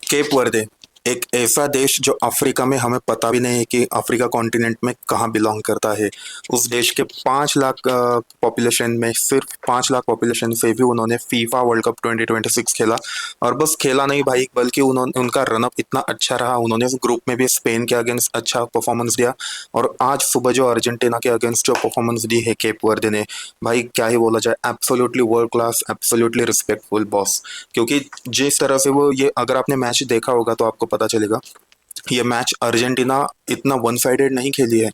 Cap वर्दे एक ऐसा देश जो अफ्रीका में हमें पता भी नहीं है कि अफ्रीका कॉन्टिनेंट में कहाँ बिलोंग करता है। उस देश के 5 लाख पॉपुलेशन में सिर्फ 5 लाख पॉपुलेशन से भी उन्होंने फीफा वर्ल्ड कप 2026 खेला। और बस खेला नहीं भाई, बल्कि उन्होंने उनका रनअप इतना अच्छा रहा, उन्होंने ग्रुप में भी स्पेन के अगेंस्ट अच्छा परफॉर्मेंस दिया। और आज सुबह जो अर्जेंटीना के अगेंस्ट जो परफॉर्मेंस दी है केप वर्दे ने, भाई क्या ही बोला जाए, absolutely world class, absolutely respectful boss. क्योंकि जिस तरह से वो ये अगर आपने मैच देखा होगा तो आपको पता चलेगा, ये मैच अर्जेंटीना इतना वन साइडेड नहीं खेली है।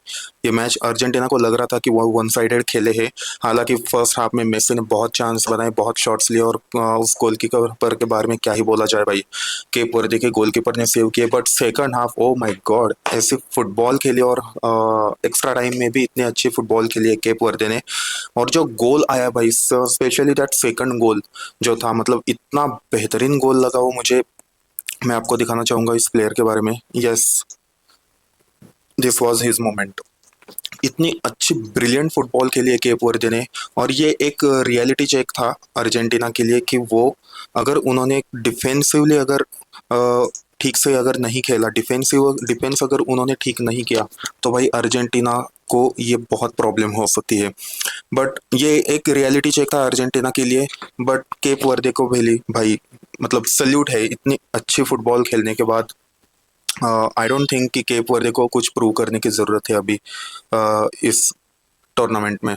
ये मैच अर्जेंटीना को लग रहा था कि वो वन साइडेड खेले हैं। हालांकि फर्स्ट हाफ में मेसी ने बहुत चांस बनाए, बहुत शॉट्स लिए, और उस गोलकीपर के बारे में क्या ही बोला जाए भाई, केप वर्दे के गोलकीपर ने सेव किए। But second half, oh my God, ऐसी फुटबॉल खेली, और एक्स्ट्रा टाइम में भी इतनी अच्छी फुटबॉल खेली है केप वर्दे ने। और जो गोल आया भाई, स्पेशली दैट सेकंड गोल जो था, मतलब इतना बेहतरीन गोल लगा वो मुझे। मैं आपको दिखाना चाहूंगा इस प्लेयर के बारे में। Yes, this was his moment. इतनी अच्छी ब्रिलियंट फुटबॉल खेली है केप वर्दे ने। और ये एक रियलिटी चेक था अर्जेंटीना के लिए कि वो, अगर उन्होंने डिफेंसिवली अगर ठीक से अगर नहीं खेला, डिफेंस अगर उन्होंने ठीक नहीं किया, तो भाई अर्जेंटीना को ये बहुत प्रॉब्लम हो सकती है। बट ये एक रियलिटी चेक था अर्जेंटीना के लिए। बट केप वर्दे को भेली भाई, मतलब सल्यूट है इतनी अच्छी फुटबॉल खेलने के बाद। आई डोंट थिंक कि केप वर्दे को कुछ प्रूव करने की ज़रूरत है अभी इस टूर्नामेंट में।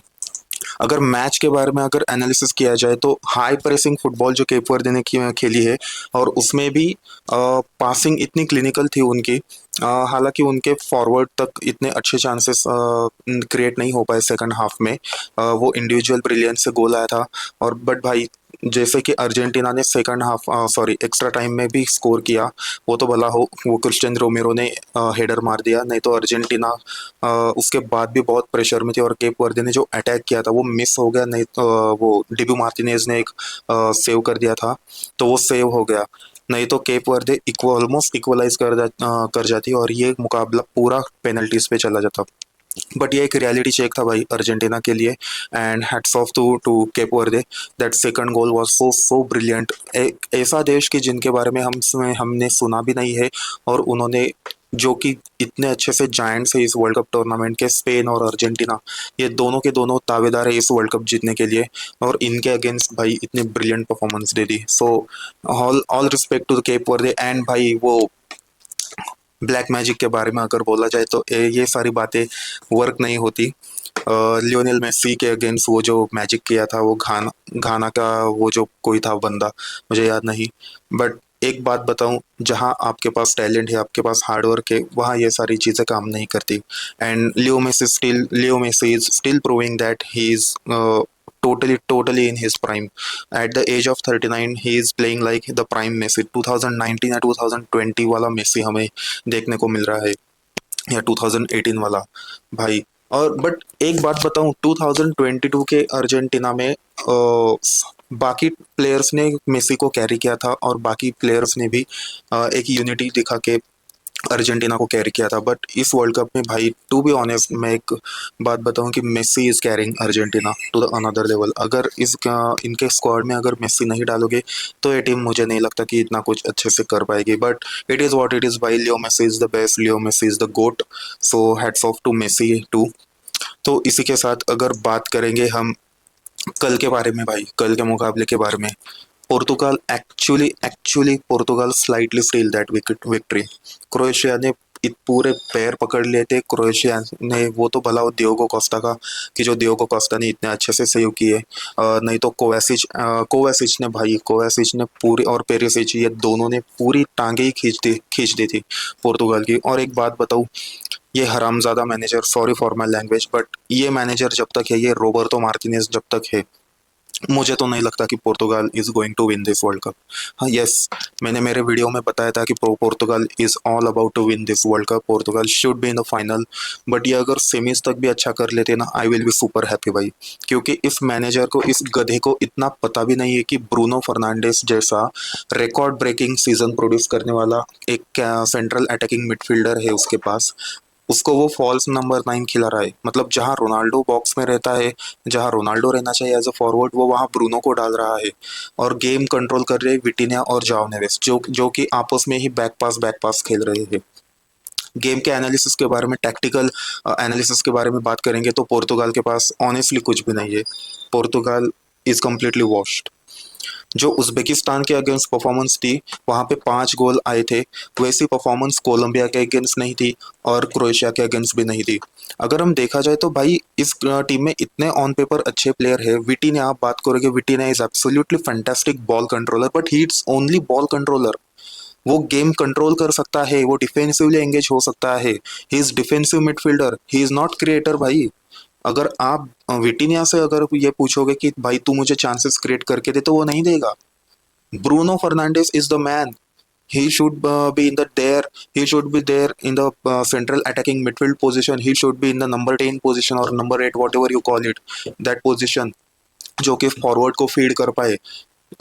अगर मैच के बारे में अगर एनालिसिस किया जाए तो हाई प्रेसिंग फुटबॉल जो केप वर्दे ने खेली है, और उसमें भी पासिंग इतनी क्लिनिकल थी उनकी। हालांकि उनके फॉरवर्ड तक इतने अच्छे चांसेस क्रिएट नहीं हो पाए सेकंड हाफ में। वो इंडिविजुअल ब्रिलियंस से गोल आया था। और बट भाई, जैसे कि अर्जेंटीना ने second half, sorry, extra time में भी स्कोर किया, वो तो भला हो, वो क्रिस्टियन रोमेरो ने हेडर मार दिया, नहीं तो अर्जेंटीना उसके बाद भी बहुत प्रेशर में थी। और केप वर्दे ने जो अटैक किया था वो मिस हो गया, नहीं तो वो डिबू मार्टिनेज ने एक सेव कर दिया था, तो वो सेव हो गया। नहीं तो केप वर्दे ऑलमोस्ट इक्वलाइज कर जाती, और ये मुकाबला पूरा पेनल्टीज पे चला जाता। बट ये एक रियलिटी चेक था भाई अर्जेंटीना के लिए। And hats off to Cape Verde. That second goal was so brilliant. एक ऐसा देश की जिनके बारे में हमने सुना भी नहीं है, और उन्होंने जो कि इतने अच्छे से जायंट्स है इस वर्ल्ड कप टूर्नामेंट के, स्पेन और अर्जेंटीना, ये दोनों के दोनों दावेदार है इस वर्ल्ड कप जीतने के लिए। और इनके अगेंस्ट भाई इतनी ब्रिलियंट परफॉर्मेंस दे दी। So all all respect to Cape Verde. And भाई वो ब्लैक मैजिक के बारे में अगर बोला जाए तो ये सारी बातें वर्क नहीं होती। लियोनेल मेसी के अगेंस्ट वो जो मैजिक किया था, वो घाना का वो जो कोई था बंदा, मुझे याद नहीं। बट एक बात बताऊं, जहां आपके पास टैलेंट है, आपके पास हार्डवर्क है, वहां ये सारी चीज़ें काम नहीं करती। And Leo Messi is still proving that he is totally in his prime. At the age of 39 he is playing like the prime Messi, 2019 या 2020 वाला मेसी हमें देखने को मिल रहा है, या 2018 वाला भाई। और बट एक बात बताऊं, 2022 के अर्जेंटीना में बाकी प्लेयर्स ने मेसी को कैरी किया था, और बाकी प्लेयर्स ने भी एक यूनिटी दिखा के अर्जेंटीना को कैरी किया था। बट इस वर्ल्ड कप में भाई, टू बी ऑनेस्ट, मैं एक बात बताऊं कि Messi is carrying Argentina to the another level. अगर इनके स्क्वाड में अगर मेसी नहीं डालोगे तो ये टीम मुझे नहीं लगता कि इतना कुछ अच्छे से कर पाएगी। But it is what it is भाई, Leo Messi is the best, Leo Messi is the GOAT. So hats off to Messi too. तो इसी के साथ अगर बात करेंगे हम कल के बारे में भाई, कल के मुकाबले के बारे में, Portugal actually Portugal slightly steel that victory. Croatia ने पूरे पैर पकड़ लिए थे क्रोएशिया ने। वो तो भला वो डियोगो कोस्टा का, कि जो डियोगो कोस्टा ने इतने अच्छे से सेव किए, नहीं तो कोवासिच ने भाई, कोवासिच ने पूरी, और पेरिसिच, ये दोनों ने पूरी टांगे ही खींच दी थी पोर्तुगाल की। और एक बात बताऊँ, ये हरामजादा manager, sorry for my language, but ये मैनेजर जब तक है, ये रोबर्टो मार्टिनेज जब तक है, मुझे तो नहीं लगता कि Portugal is going to win this world cup. हाँ यस, मैंने मेरे वीडियो में बताया था कि Portugal is all about to win this world cup, Portugal should be in the final. But ये अगर सेमीज तक भी अच्छा कर लेते ना, I will be super happy भाई। क्योंकि इस मैनेजर को, इस गधे को इतना पता भी नहीं है कि ब्रूनो फर्नांडिस जैसा रिकॉर्ड ब्रेकिंग सीजन प्रोड्यूस करने वाला एक सेंट्रल अटैकिंग मिडफील्डर है उसके पास। उसको वो फॉल्स नंबर 9 खिला रहा है। मतलब जहाँ रोनाल्डो बॉक्स में रहता है, जहाँ रोनाल्डो रहना चाहिए एज अ फॉरवर्ड, वो वहाँ ब्रूनो को डाल रहा है। और गेम कंट्रोल कर रहे हैं विटिनिया और जाओ नेवेस, जो कि आपस में ही बैक पास खेल रहे हैं। गेम के एनालिसिस के बारे में, टैक्टिकल एनालिसिस के बारे में बात करेंगे तो पोर्तुगाल के पास ऑनेस्टली कुछ भी नहीं है। Portugal is completely washed. जो उज़्बेकिस्तान के अगेंस्ट परफॉर्मेंस थी, वहाँ पे 5 गोल आए थे, वैसी परफॉर्मेंस कोलंबिया के अगेंस्ट नहीं थी और क्रोएशिया के अगेंस्ट भी नहीं थी। अगर हम देखा जाए तो भाई इस टीम में इतने ऑन पेपर अच्छे प्लेयर है। विटिनिया आप बात करोगे, Vitinha is absolutely fantastic ball controller, but he it's only ball controller. वो गेम कंट्रोल कर सकता है, वो डिफेंसिवली एंगेज हो सकता है। He is defensive midfielder, he is not creator भाई। अगर आप विटिनिया से अगर ये पूछोगे कि भाई तू मुझे चांसेस क्रिएट करके दे, तो वो नहीं देगा। Bruno Fernandes is the man. He should be in the there. He should be there in the central attacking midfield position. He should be in the number 10 position or number 8, whatever you call it. That position जो कि forward को feed कर पाए।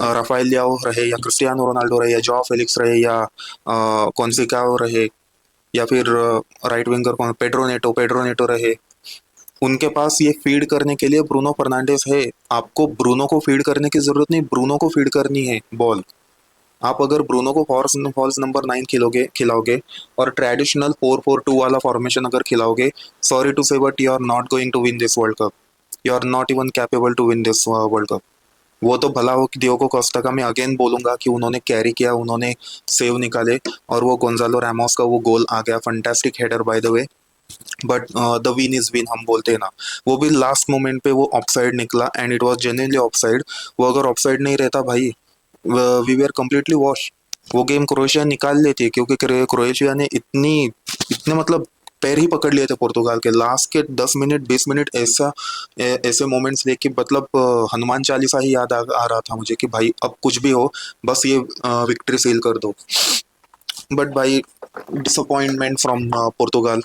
Rafale लियाओ रहे या Cristiano Ronaldo रहे या jaw Felix रहे या कॉन्सिकाओ रहे, या फिर राइट विंगर कौन, पेड्रो नेटो रहे, उनके पास ये फीड करने के लिए ब्रूनो फर्नांडिस है। आपको ब्रूनो को फीड करने की जरूरत नहीं, ब्रूनो को फीड करनी है बॉल। आप अगर ब्रूनो को फॉल्स नंबर 9 खिलाओगे और ट्रेडिशनल 4-4-2 वाला फॉर्मेशन अगर खिलाओगे, sorry to say but you are not going to win this world cup. You are not even capable to win this world cup. वो तो भला हो कि डियोगो कोस्टा का, मैं अगेन बोलूंगा कि उन्होंने कैरी किया, उन्होंने सेव निकाले और वो गोंजालो रैमोस का वो गोल आ गया, fantastic header by the way. But the win is win हम बोलते हैं ना, वो भी लास्ट मोमेंट पे वो ऑफसाइड निकला and it was genuinely offside. वो अगर ऑफसाइड नहीं रहता भाई, वी वर कम्प्लीटली वॉश। वो गेम क्रोएशिया निकाल लेती है, क्योंकि क्रोएशिया ने इतने मतलब पैर ही पकड़ लिए थे पोर्तुगाल के। लास्ट के 10 मिनट 20 मिनट ऐसे मोमेंट्स देख के मतलब हनुमान चालीसा ही आ रहा था मुझे कि भाई अब कुछ भी हो, बस ये विक्ट्री सील कर दो। बट भाई डिसअपॉइंटमेंट फ्रॉम पोर्तुगाल,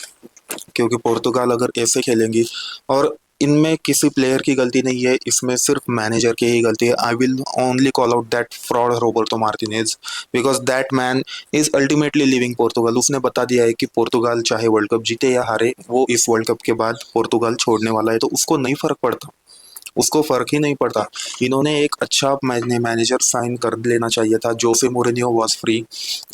क्योंकि पोर्तुगाल अगर ऐसे खेलेंगी, और इनमें किसी प्लेयर की गलती नहीं है, इसमें सिर्फ मैनेजर की ही गलती है। I will only call out that fraud Roberto Martinez, because that man is ultimately living Portugal. उसने बता दिया है कि पोर्तुगाल चाहे वर्ल्ड कप जीते या हारे, वो इस वर्ल्ड कप के बाद पोर्तुगाल छोड़ने वाला है, तो उसको नहीं फर्क पड़ता, उसको फर्क ही नहीं पड़ता। इन्होंने एक अच्छा मैनेजर साइन कर लेना चाहिए था। जोसे मोरिनियो वॉज फ्री,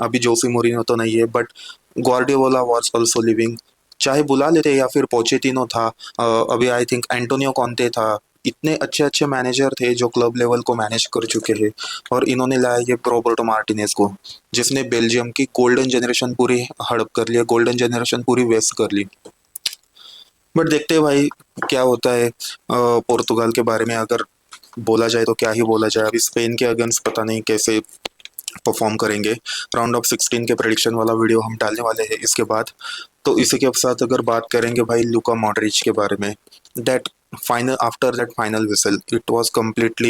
अभी जोसे मोरिनियो तो नहीं है, but Guardiola was also living, चाहे बुला लेते, या फिर पोचेटिनो था, अभी आई थिंक एंटोनियो कॉन्टे था। इतने अच्छे अच्छे मैनेजर थे जो क्लब लेवल को मैनेज कर चुके हैं, और इन्होंने लाया ये रोबर्टो मार्टिनेज को, जिसने बेल्जियम की गोल्डन जनरेशन पूरी हड़प कर लिया, गोल्डन जनरेशन पूरी वेस्ट कर ली। बट देखते हैं भाई क्या होता है। पोर्तुगाल के बारे में अगर बोला जाए तो क्या ही बोला जाए। अभी स्पेन के अगेंस्ट पता नहीं कैसे परफॉर्म करेंगे। राउंड ऑफ 16 के प्रेडिक्शन वाला वीडियो हम डालने वाले हैं इसके बाद। तो इसी के साथ अगर बात करेंगे भाई लुका मॉड्रिच के बारे में, that final, after that final whistle, it was complete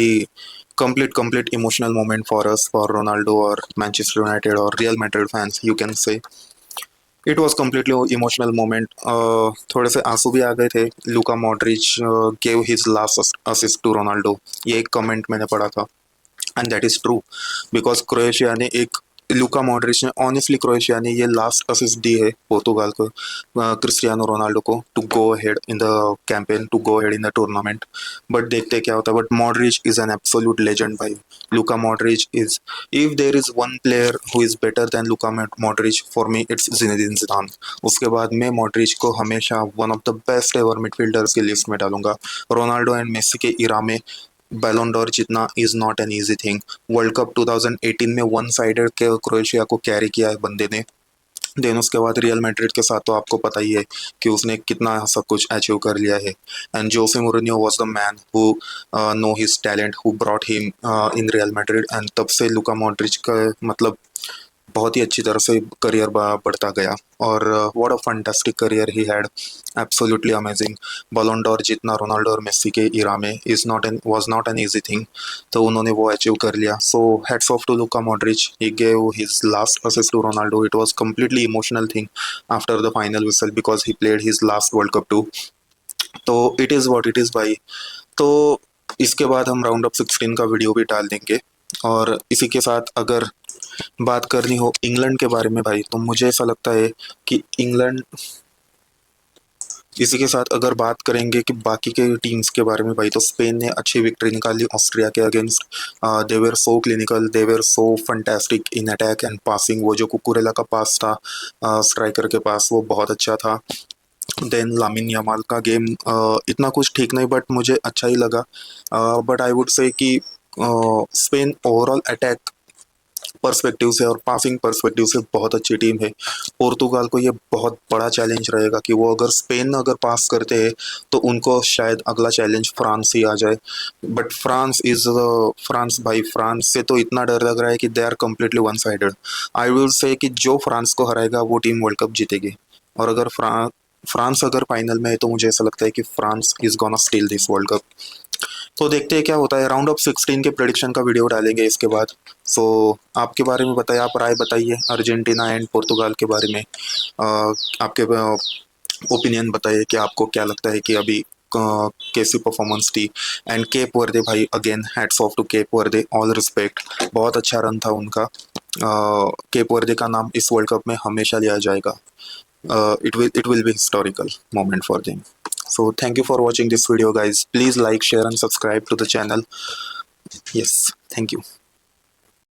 emotional moment for us, for Ronaldo और मैनचेस्टर यूनाइटेड और Real Madrid fans, you can say it was completely emotional moment. थोड़े से आंसू भी आ गए थे। Luka Modric gave his last assist to Ronaldo, ये एक कमेंट मैंने पढ़ा था, and that is true, because Croatia ने एक, लुका मॉड्रिच ने ऑनेस्टली, क्रोएशिया ने ये लास्ट असिस्ट दी है पोर्तुगाल को, क्रिस्टियानो रोनाल्डो को, to go ahead in the campaign, to go ahead in the tournament. But देखते क्या होता है। But Modric is an absolute legend भाई। Luka Modric is, if there is one player who is better than Luka Modric, for me it's Zinedine Zidane. उसके बाद मैं Modric को हमेशा one of the best ever midfielders की list में डालूंगा। Ronaldo and Messi के इरा में बैलोन डोर जीतना is not an easy thing. World cup 2018 में वन साइडेड के क्रोएशिया को कैरी किया है बंदे ने। देन उसके बाद रियल मैड्रिड के साथ तो आपको पता ही है कि उसने कितना सब कुछ अचीव कर लिया है। And Jose Mourinho was the man who know his talent, who brought him in real Madrid, and तब से लुका मॉड्रिच का मतलब बहुत ही अच्छी तरह से करियर बढ़ता गया। और what a fantastic career he had, absolutely amazing. Ballon d'Or जीतना रोनाल्डो और मेसी के इरा में was not an easy thing, तो उन्होंने वो अचीव कर लिया। So hats off to Luka Modric, he gave his last assist to Ronaldo. It was completely emotional thing after the final whistle, because he played his last World Cup too. तो it is what it is भाई। तो इसके बाद हम round of 16 का video भी डाल देंगे। और इसी के साथ अगर बात करनी हो इंग्लैंड के बारे में भाई, तो मुझे ऐसा लगता है कि इंग्लैंड इसी के साथ अगर बात करेंगे कि बाकी के टीम्स के बारे में भाई, तो स्पेन ने अच्छी विक्ट्री निकाली ऑस्ट्रिया के against. They were so clinical, they were so fantastic in attack and passing. वो जो कुकुरेला का पास था स्ट्राइकर के पास, वो बहुत अच्छा था। देन लामिन यमाल का गेम इतना कुछ ठीक नहीं, बट मुझे अच्छा ही लगा। बट आई वुड से कि स्पेन ओवरऑल अटैक पर्सपेक्टिव से और पासिंग पर्सपेक्टिव से बहुत अच्छी टीम है। पोर्तुगाल को ये बहुत बड़ा चैलेंज रहेगा कि वो अगर स्पेन अगर पास करते हैं तो उनको शायद अगला चैलेंज फ्रांस ही आ जाए। बट फ्रांस भाई, फ्रांस से तो इतना डर लग रहा है कि they are completely one sided. I will say कि जो फ्रांस को हराएगा वो टीम वर्ल्ड कप जीतेगी। और अगर फ्रांस अगर फाइनल में है तो मुझे ऐसा लगता है कि France is gonna steel this world cup. तो देखते हैं क्या होता है। राउंड ऑफ 16 के प्रेडिक्शन का वीडियो डालेंगे इसके बाद। सो आपके बारे में बताइए, आप राय बताइए अर्जेंटीना एंड पुर्तगाल के बारे में। आपके ओपिनियन बताइए कि आपको क्या लगता है कि अभी कैसी परफॉर्मेंस थी। एंड केप वर्दे भाई, again hats off to Cape Verde, all respect, बहुत अच्छा रन था उनका। केप वर्दे का नाम इस वर्ल्ड कप में हमेशा लिया जाएगा। It will be historical moment for them. So thank you for watching this video, guys. Please like, share and subscribe to the channel. Yes, thank you.